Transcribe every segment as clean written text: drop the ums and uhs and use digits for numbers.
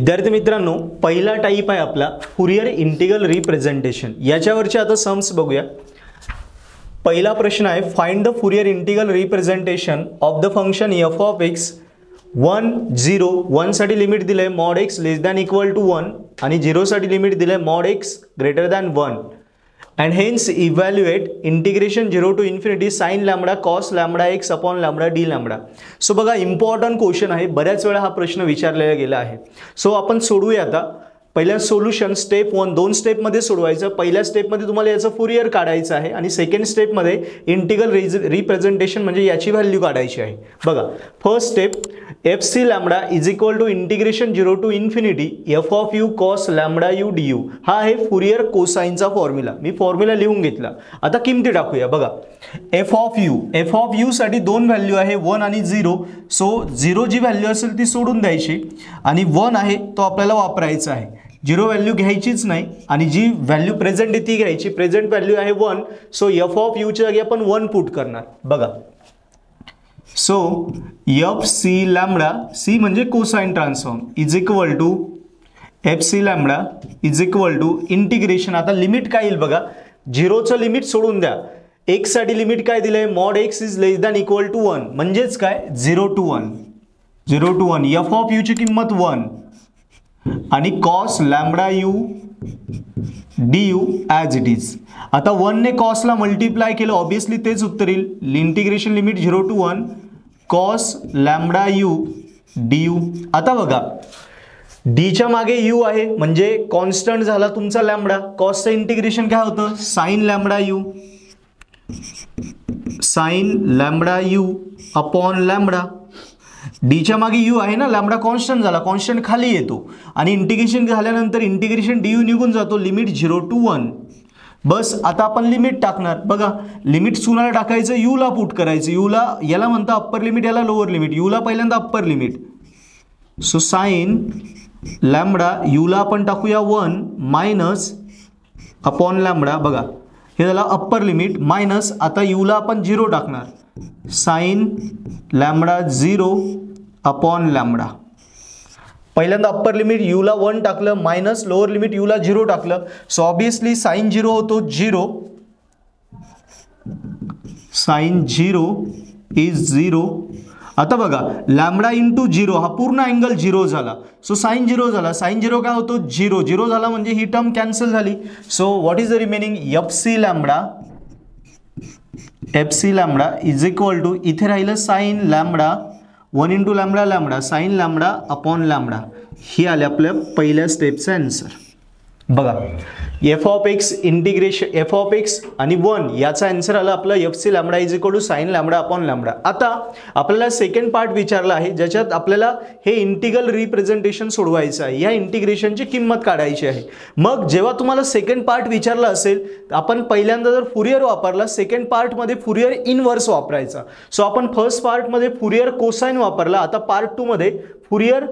विद्यार्थी मित्रांनो, पहिला टाइप आहे आपला फुरियर इंटिग्रल रिप्रेझेंटेशन। याच्यावरचे आता सम्स बघूया। पहिला प्रश्न आहे, find the Fourier integral representation of the function f of x 1 0 1 साठी लिमिट दिले mod x less than equal to 1 आणि 0 साठी लिमिट दिले mod x greater than 1 and hence evaluate integration 0 to infinity sin lambda cos lambda x upon lambda d lambda। So बघा, important question आहे, बऱ्याच वेळा हा प्रश्न विचारलेला गेला आहे। सो आपण सोडवूया आता। पहिला सोल्यूशन स्टेप 1 दोन स्टेप मध्ये सोडवायचं। पहिल्या स्टेप मध्ये तुम्हाला याचं फुरियर काढायचं आहे आणि सेकंड स्टेप मध्ये इंटिग्रल रिप्रेझेंटेशन म्हणजे याची व्हॅल्यू काढायची आहे। बघा, first step F C lambda is equal to integration 0 to infinity F of U cos lambda U D U. हा आहे फुरियर कोसाइनचा फॉर्म्युला। मी फॉर्म्युला लिहून घेतला, आता किमती टाकूया। बघा, एफ ऑफ यू साठी दोन व्हॅल्यू आहे 1 आणि 0। सो 0 जी व्हॅल्यू असेल ती सोडून द्यायची आणि 1 आहे तो आपल्याला वापरायचा आहे। 0 व्हॅल्यू घ्यायचीच नाही आणि जी व्हॅल्यू प्रेझेंट आहे ती घ्यायची। प्रेझेंट व्हॅल्यू आहे 1, सो एफ ऑफ यू च्या जागी आपण 1 पुट करणार। बघा, so F C lambda, C म्हणजे cosine transform, is equal to F C lambda is equal to integration. आता लिमिट काय येईल बघा, 0 चं लिमिट सोडून द्या। x साठी लिमिट काय दिलंय, mod x is less than equal to 1 म्हणजेच काय 0 टू 1 एफ ऑफ यू ची किंमत 1 आणि cos lambda U D you as it is. आता 1 ने cos ला मल्टिप्लाय केलं, ऑब्वियसली तेच उत्तर येईल। Integration limit 0 to 1 cos lambda U D U. आता बघा, d च्या मागे u आहे म्हणजे कॉन्स्टंट झाला तुमचा लॅम्बडा। cos चं इंटिग्रेशन काय होतं, sin lambda U upon lambda. d च्या मागे u आहे ना, लॅम्बडा कॉन्स्टंट झाला, कॉन्स्टंट खाली येतो आणि इंटिग्रेशन झाल्यानंतर इंटिग्रेशन du निघून जातो, लिमिट 0 टू 1। बस आता आपण लिमिट टाकणार। बघा, लिमिट सुनाला टाकायचं, u ला पुट करायचं। u ला, याला म्हणता अप्पर लिमिट, याला लोअर लिमिट। u ला पहिल्यांदा upper limit, so sine lambda u ला आपण टाकूया 1 मायनस अपॉन लॅम्बडा। बघा, हे झालं अप्पर लिमिट मायनस, आता u ला आपण 0 टाकणार, साइन लॅम्बडा 0 अपॉन लॅम्बडा। पहिल्यांदा अप्पर लिमिट u ला 1 टाकलं मायनस लोअर लिमिट u ला 0 टाकलं, सो ऑब्वियसली साइन 0 होतो 0, साइन 0 इज 0। आता बघा, लॅम्बडा इंटू 0 हा पूर्ण अँगल 0 झाला, सो साइन 0 झाला। साइन 0 काय होतो 0 झाला म्हणजे ही टर्म कॅन्सल झाली। So what is the remaining, F C lambda is equal to, इथे राहिलं sine lambda 1 into lambda sine lambda upon lambda. ही आले आपल्या पहिल्या स्टेपचा आन्सर। बघा, F of X integration F of X आणि 1 याचा आन्सर आला आपला F C lambda is equal to sine lambda upon lambda. आता आपल्याला सेकंड पार्ट विचारला आहे ज्याच्यात आपल्याला हे इंटिग्रल रिप्रेझेंटेशन सोडवायचं आहे, या इंटिग्रेशनची किंमत काढायची आहे। मग जेव्हा तुम्हाला सेकंड पार्ट विचारला असेल, आपण पहिल्यांदा जर फुरियर वापरला, सेकंड पार्ट मध्ये फुरियर इनवर्स वापरायचा। सो आपण फर्स्ट पार्ट मध्ये फुरियर कोसाइन वापरला, आता पार्ट 2 मध्ये फुरियर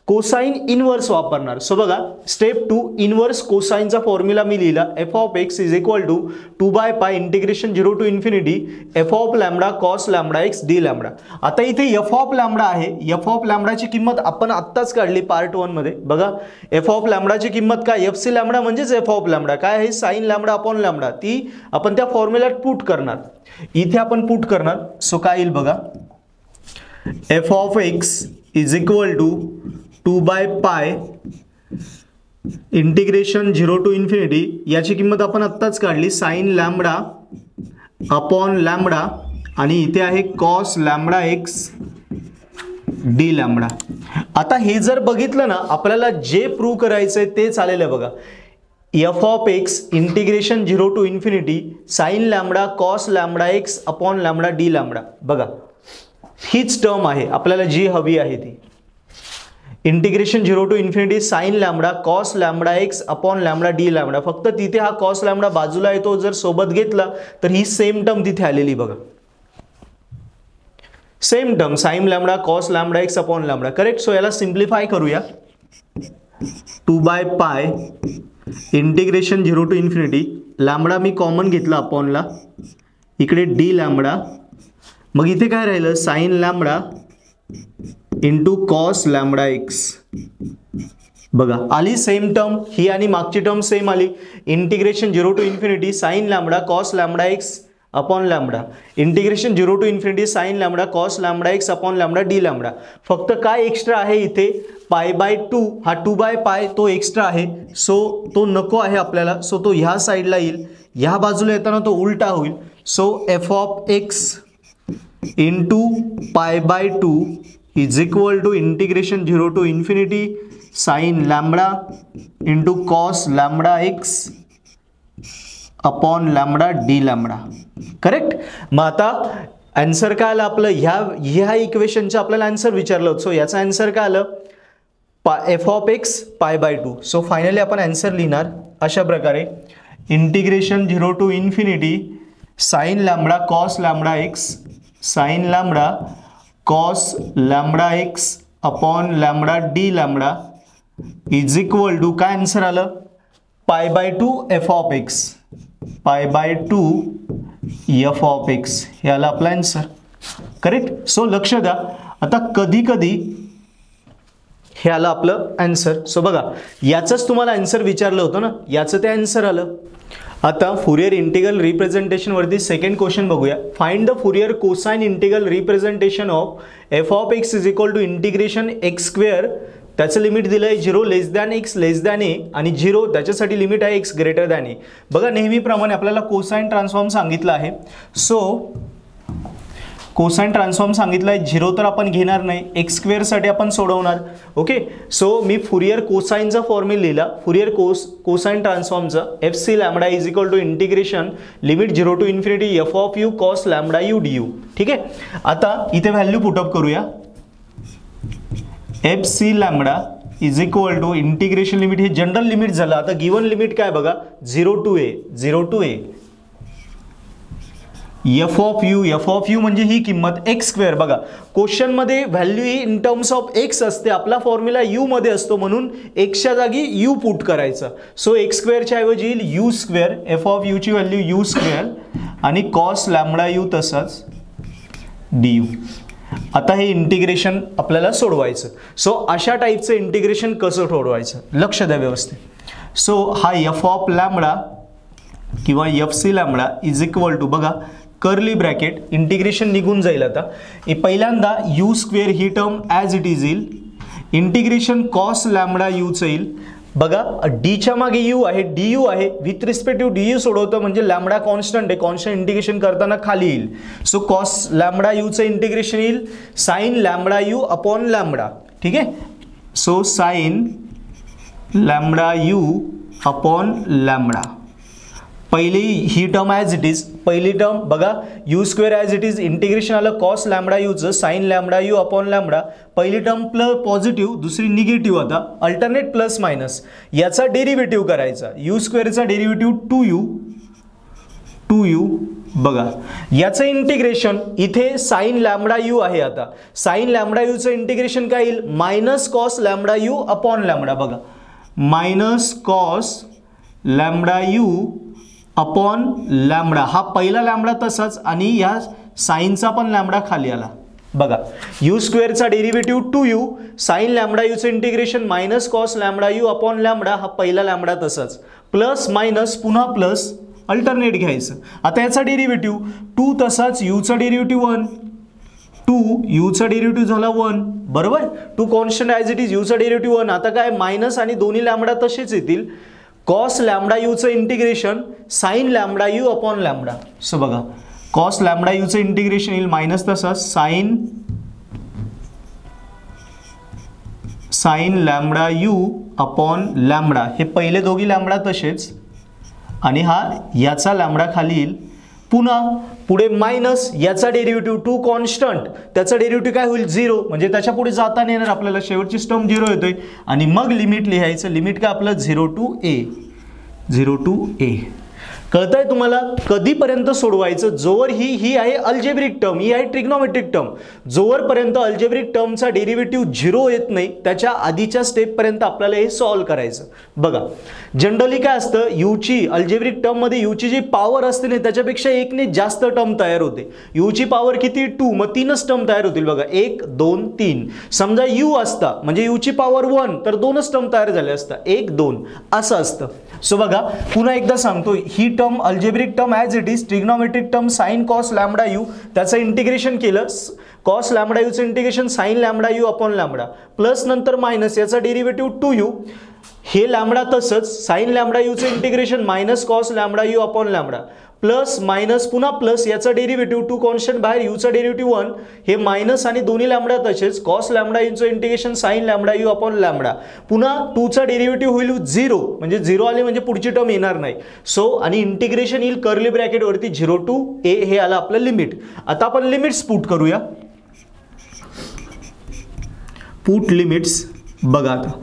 कोसाइन इनवर्स वापरणार। सो बघा, स्टेप 2 इनवर्स कोसाइनचा फॉर्म्युला मी लिहिला, F of X is equal to 2/π integration 0 to infinity F of lambda cos lambda X D lambda. आता इथे एफ ऑफ लॅम्बडा आहे, एफ ऑफ लॅम्बडाची किंमत आपण आत्ताच काढली पार्ट 1 मध्ये। बघा, एफ ऑफ लॅम्बडाची किंमत काय, एफ सी लॅम्बडा म्हणजेच एफ ऑफ लॅम्बडा काय आहे, साइन लॅम्बडा अपॉन लॅम्बडा, ती आपण त्या फॉर्म्युल्यात पुट करणार, इथे आपण पुट करणार। सो काय येईल बघा, F of X is equal to 2/π integration 0 to infinity, याची किंमत आपण आत्ताच काढली, साइन लॅम्बडा अपॉन लॅम्बडा आणि इथे आहे cos lambda X D lambda. आता हे जर बघितलं ना, आपल्याला जे प्रूव्ह करायचंय ते चालेल। बघा, F of X integration 0 to infinity sine lambda cos lambda X upon lambda D lambda. बघा, हीच टर्म आहे आपल्याला जी हवी आहे ती, integration 0 to infinity sine lambda cos lambda X upon lambda D lambda. फक्त तिथे हा कॉस लॅम्बडा बाजूला येतो, जर सोबत घेतला तर ही सेम टर्म तिथे आलेली। बघा, same term sine lambda cos lambda X upon lambda, correct. So याला सिंप्लिफाय करूया, 2/π इंटिग्रेशन 0 टू इन्फिनिटी, लॅम्बडा मी कॉमन घेतला अपॉनला, इकडे डी लॅम्बडा, मग इथे काय राहिलं sine lambda into cos lambda X बघा आली सेम टर्म, ही आणि मागची टर्म सेम आली. Integration 0 to infinity sine lambda cos lambda X upon lambda, integration 0 to infinity sine lambda cos lambda X upon lambda D lambda. फक्त काय extra आहे इथे, π/2 हा 2/π तो एक्स्ट्रा आहे, सो तो नको आहे आपल्याला, सो तो ह्या साईडला येईल, ह्या बाजूला येताना तो उलटा होईल. So F of X into π/2 is equal to integration 0 to infinity sine lambda into cos lambda X upon lambda D lambda. Correct. मग आता आन्सर काय आलं आपलं, ह्या इक्वेशनचं आपल्याला आन्सर विचारलं होतं, सो याचा आन्सर काय आलं, F of X π/2. So finally आपण आन्सर लिहिणार अशा प्रकारे, integration 0 to infinity sine lambda cos lambda X sine lambda cos lambda X upon lambda D lambda is equal to काय आन्सर आलं, π/2 F of X π/2 F of X, हे आलं आपला answer. Correct. So लक्ष द्या, आता कधी कधी हे आलं आपलं आन्सर. सो बघा याचंच तुम्हाला आन्सर विचारलं होतं ना, याचं ते आन्सर आलं. आता फुरियर इंटिग्रल रिप्रेझेंटेशन वरती सेकंड क्वेश्चन बघूया. Find the Fourier cosine integral representation of F of X is equal to integration X square, त्याचं लिमिट दिलं आहे 0 less than X less than A आणि 0 त्याच्यासाठी लिमिट आहे एक्स ग्रेटर दॅन ए. बघा नेहमीप्रमाणे आपल्याला कोसाइन ट्रान्सफॉर्म सांगितलं आहे, सो कोसाइन ट्रान्सफॉर्म सांगितलं आहे 0 तर आपण घेणार नाही, एक्स स्क्वेअरसाठी आपण सोडवणार. ओके. सो मी फुरियर कोसाइनचा फॉर्म्युला लिहिला, फुरियर कोसाइन ट्रान्सफॉर्मचा F C lambda is equal to integration limit 0 to infinity F of U cos lambda U D U. ठीक आहे. आता इथे व्हॅल्यू पुटअप करूया, F C lambda is equal to integration limit, हे general limit झालं. आता given limit काय बघा, 0 to A F of U म्हणजे ही किंमत एक्स स्क्वेअर. बघा क्वेश्चन मध्ये व्हॅल्यू ही इन टर्म्स ऑफ एक्स असते, आपला फॉर्म्युला यू मध्ये असतो, म्हणून एक्सच्या जागी यू पुट करायचा. सो एक्स स्क्वेअरच्या ऐवजी येईल यू स्क्वेअर, एफ ऑफ यूची व्हॅल्यू यू स्क्वेअर आणि कॉस लॅम्बडा यू तसंच डी यू. आता हे इंटिग्रेशन आपल्याला सोडवायचं. सो अशा टाईपचं इंटिग्रेशन कसं सोडवायचं लक्ष द्या व्यवस्थित. सो हा एफ ऑफ लॅम्बडा किंवा F C lambda is equal to बघा कर्ली ब्रॅकेट, इंटिग्रेशन निघून जाईल. आता पहिल्यांदा यू स्क्वेअर ही टर्म ॲज इट इज येईल, इंटिग्रेशन कॉस लॅम्बडा यूचं येईल. बघा डीच्या मागे यू आहे, डी यू आहे, विथ रिस्पेक्टिव्ह डी यू सोडवतं म्हणजे लॅम्बडा कॉन्स्टंट आहे, कॉन्स्टंट इंटिग्रेशन करताना खाली येईल. सो कॉस लॅम्बडा यूचं इंटिग्रेशन येईल sine lambda U upon lambda. ठीक आहे. So sine lambda U upon lambda. पहिली ही टर्म ॲज इट इज, पहिली टर्म बघा U square as it is, integration आलं कॉस लॅम्बडा यूचं sine lambda U upon lambda. पहिली टर्म प्लस पॉझिटिव्ह, दुसरी निगेटिव्ह. आता अल्टरनेट प्लस मायनस, याचा डेरिव्हेटिव्ह करायचा, यू स्क्वेअरचा डेरिव्हेटिव्ह 2u. बघा याचं इंटिग्रेशन इथे साइन लॅम्बडा यू आहे, आता साइन लॅम्बडा यूचं इंटिग्रेशन काय येईल, minus cos lambda U upon lambda. बघा minus cos lambda U upon lambda, हा पहिला लॅम्बडा तसाच आणि या साइनचा पण लॅम्बडा खाली आला. बघा यू स्क्वेअरचा डेरिव्हेटिव्ह 2u, साइन लॅम्बडा यूचं integration minus cos lambda U upon lambda, हा पहिला लॅम्बडा तसाच, प्लस मायनस पुन्हा प्लस, अल्टरनेट घ्यायचं. आता याचा डेरिव्हेटिव्ह 2 तसाच, यूचा डेरिव्हेटिव्ह 1, 2 यूचा डेरिव्हेटिव्ह झाला 1 बरोबर, 2 कॉन्स्टंट ॲज इट इज, यूचा डेरिव्हेटिव्ह 1. आता काय मायनस आणि दोन्ही लॅम्बडा तसेच येतील, कॉस लॅम्बडा यूचं integration sine lambda U upon lambda. So बघा कॉस लॅम्बडा यूचं इंटिग्रेशन येईल मायनस तसा sine lambda U upon lambda, हे पहिले दोघी लॅम्बडा तसेच आणि हा याचा लॅम्बडा खाली येईल. पुन्हा पुढे मायनस याचा डेरिव्हेटिव्ह 2 कॉन्स्टंट, त्याचा डेरिव्हेटिव्ह काय होईल 0, म्हणजे त्याच्या पुढे जाता येणार आपल्याला, शेवटची टर्म 0 येतोय आणि मग लिमिट लिहायचं, लिमिट काय आपलं 0 टू ए. कळतंय तुम्हाला? कधीपर्यंत सोडवायचं? जोवर ही आहे अल्जेब्रिक टर्म, ही आहे ट्रिग्नोमेट्रिक टर्म, जोवरपर्यंत अल्जेब्रिक टर्मचा डेरिव्हेटिव्ह 0 येत नाही त्याच्या आधीच्या स्टेपपर्यंत आपल्याला हे सॉल्व्ह करायचं. बघा जनरली काय असतं, यूची अल्जेब्रिक टर्ममध्ये यूची जी पॉवर असते ना त्याच्यापेक्षा 1 ने जास्त टर्म तयार होते. यूची पॉवर किती? 2, मग 3च टर्म तयार होतील. बघा 1 2 3. समजा यू असता म्हणजे यूची पॉवर 1 तर 2च टर्म तयार झाले असता, 1 2 असं असतं. सो बघा पुन्हा एकदा सांगतो, ही term algebraic term as it is, trigonometric term sine cos lambda U, त्याचं इंटिग्रेशन केलं, कॉस लॅम्बडा यूचं integration sine lambda U upon lambda, plus नंतर मायनस याचा डेरिव्हेटिव्ह 2u, हे लॅम्बडा तसंच साइन लॅम्बडा यूचं integration minus cos lambda U upon lambda, plus minus पुन्हा plus याचा डेरिव्हेटिव्ह 2 कॉन्स्टंट बाहेर, यूचा डेरिव्हेटिव्ह 1, हे मायनस आणि दोन्ही लॅम्बडा तसेच, कॉस लॅम्बडा यूचं integration sine lambda U upon lambda, पुन्हा 2चा डेरिव्हेटिव्ह होईल 0, म्हणजे 0 आले म्हणजे पुढची टर्म येणार नाही. सो आणि इंटिग्रेशन येईल कर्ली ब्रॅकेट वरती 0 to a, हे आलं आपलं लिमिट. आता आपण लिमिट्स पुट करूया. Put limits. बघा आता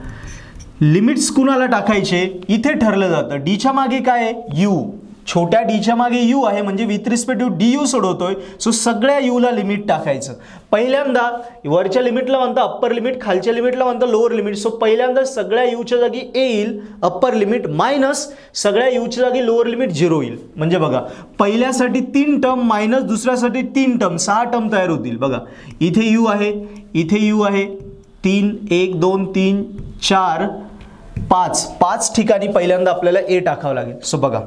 लिमिट्स कुणाला टाकायचे इथे ठरलं जातं. डीच्या मागे काय आहे? यू, छोट्या डीच्या मागे यू आहे म्हणजे with respect to D U सोडवतोय. सो सगळ्या यूला लिमिट टाकायचं. पहिल्यांदा वरच्या लिमिटला म्हणता अप्पर लिमिट, खालच्या लिमिटला म्हणता लोअर लिमिट. सो पहिल्यांदा सगळ्या यूच्या जागी ए येईल अप्पर लिमिट, मायनस सगळ्या यूच्या जागी लोअर लिमिट 0 येईल. म्हणजे बघा पहिल्यासाठी 3 टर्म मायनस दुसऱ्यासाठी 3 टर्म, 6 टर्म तयार होतील. बघा इथे यू आहे, इथे यू आहे, 3 1 2 3 4 5 ठिकाणी पहिल्यांदा आपल्याला ए टाकावं लागेल. सो बघा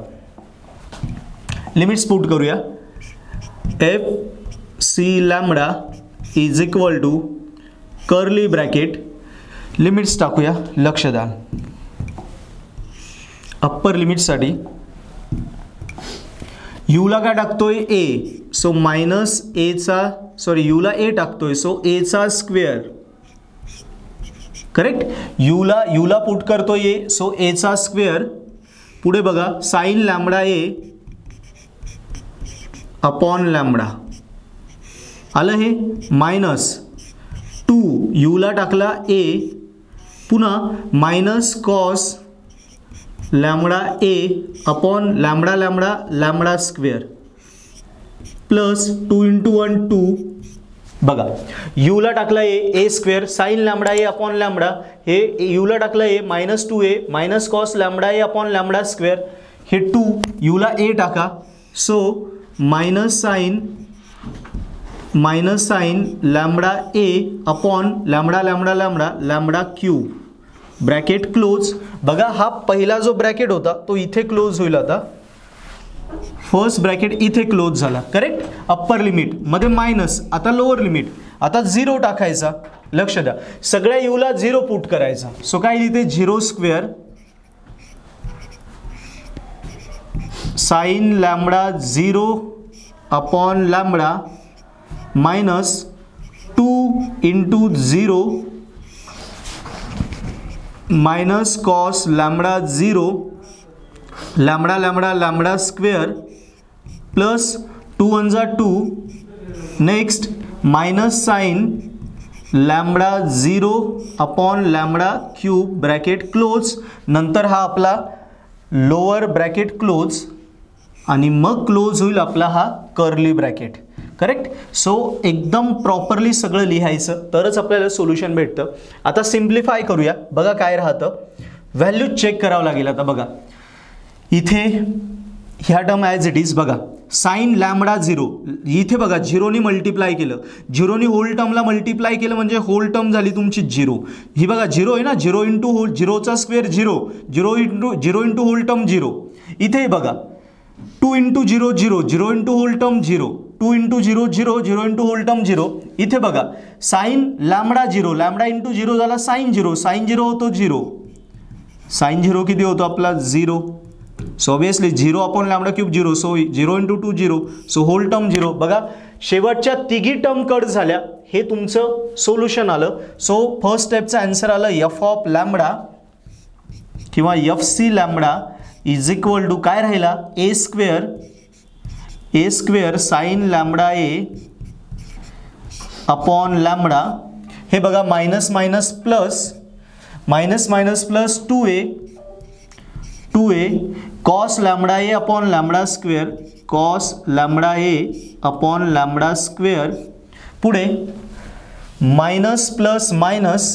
लिमिट्स पुट करूया. F C lambda is equal to curly bracket, limits टाकूया. लक्ष द्या अप्पर लिमिटसाठी यूला काय टाकतोय? ए. सो मायनस एचा, सॉरी यूला ए टाकतोय, सो एचा स्क्वेअर. करेक्ट. यूला पुट करतोय ए, सो एचा स्क्वेअर. पुढे बघा sine lambda A upon lambda आलं, हे मायनस 2 यूला टाकला ए, पुन्हा minus cos lambda A upon lambda lambda lambda square, plus 2 × 1 2. बघा यूला टाकला A square, sine lambda A upon lambda, हे यूला टाकला A minus 2a minus cos lambda A upon lambda square, हे 2 यूला ए टाका. So minus sine lambda A upon lambda lambda lambda lambda cube, bracket close. बघा हा पहिला जो ब्रॅकेट होता तो इथे क्लोज होईल. आता फर्स्ट ब्रॅकेट इथे क्लोज झाला. करेक्ट. अप्पर लिमिट मध्ये मायनस, आता लोअर लिमिट, आता 0 टाकायचा. लक्ष द्या सगळ्या यूला 0 पुट करायचा. सो काय लिहिते? 0 square sine lambda 0 upon lambda minus 2 × 0 minus cos lambda 0 lambda lambda lambda square, plus 2 × 2. Next minus sine lambda 0 upon lambda cube, bracket close. नंतर हा आपला लोअर ब्रॅकेट क्लोज आणि मग क्लोज होईल आपला हा कर्ली ब्रॅकेट. करेक्ट. सो एकदम properly सगळं लिहायचं तरच आपल्याला सोल्युशन भेटतं. आता सिम्प्लिफाय करूया. बघा काय राहतं, व्हॅल्यू चेक करावं लागेल. आता बघा इथे ह्या टर्म ॲज इट इज. बघा साइन लॅम्बडा 0, इथे बघा 0ने मल्टिप्लाय केलं, 0ने होल टर्मला मल्टिप्लाय केलं म्हणजे होल टर्म झाली तुमची 0. ही बघा 0 आहे ना, 0 × होल 0चा स्क्वेअर 0, 0 × होल टर्म 0. इथे बघा 2 × 0 0, 0 × होल टर्म 0, 2 × 0 0, 0 × होल टर्म 0. इथे बघा साइन लॅम्बडा 0, लॅम्बडा × 0 झाला साइन 0, साइन 0 होतो 0, साइन 0 किती होतो आपला 0. So obviously 0 upon lambda cube 0, so 0 × 2 0, so whole term 0. बघा शेवटच्या तिघी टर्म कट झाल्या. हे तुमचं सोल्युशन आलं. सो फर्स्ट स्टेपचा आन्सर आलं एफ ऑफ लॅम्बडा किंवा F C lambda is equal to काय राहिला? A square sine lambda A upon lambda. हे बघा minus minus plus 2a cos lambda A upon lambda square, cos lambda A upon lambda square, पुढे minus plus minus,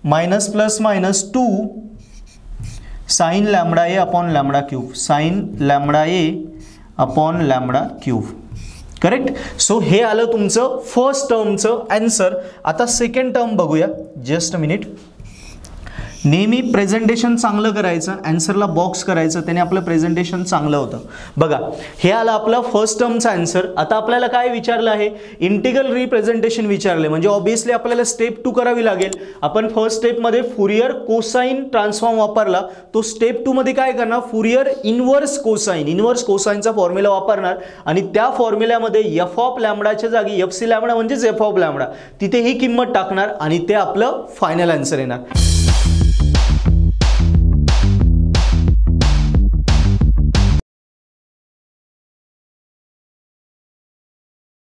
minus plus minus 2 sine lambda A upon lambda cube, sine lambda A upon lambda cube. Correct. So हे आलं तुमचं first टर्मचं answer. आता second term बघूया. Just a minute. नेहमी presentation चांगलं करायचं, आन्सरला box करायचं, त्याने आपलं प्रेझेंटेशन चांगलं होतं. बघा हे आलं आपला फर्स्ट टर्मचा आन्सर. आता आपल्याला काय विचारलं आहे, इंटिग्रल रिप्रेझेंटेशन विचारले, म्हणजे ऑब्विसली आपल्याला स्टेप 2 करावी लागेल. आपण फर्स्ट स्टेपमध्ये फुरियर कोसाइन ट्रान्सफॉर्म वापरला, तो स्टेप 2 मध्ये काय करणार, फुरियर इनवर्स कोसाइन, इनवर्स कोसाइनचा फॉर्म्युला वापरणार आणि त्या फॉर्म्युल्यामध्ये एफ ऑफ लॅम्बडाच्या जागी एफ सी लॅम्बडा म्हणजेच एफ ऑफ लॅम्बडा, तिथे ही किंमत टाकणार आणि ते आपलं फायनल आन्सर येणार.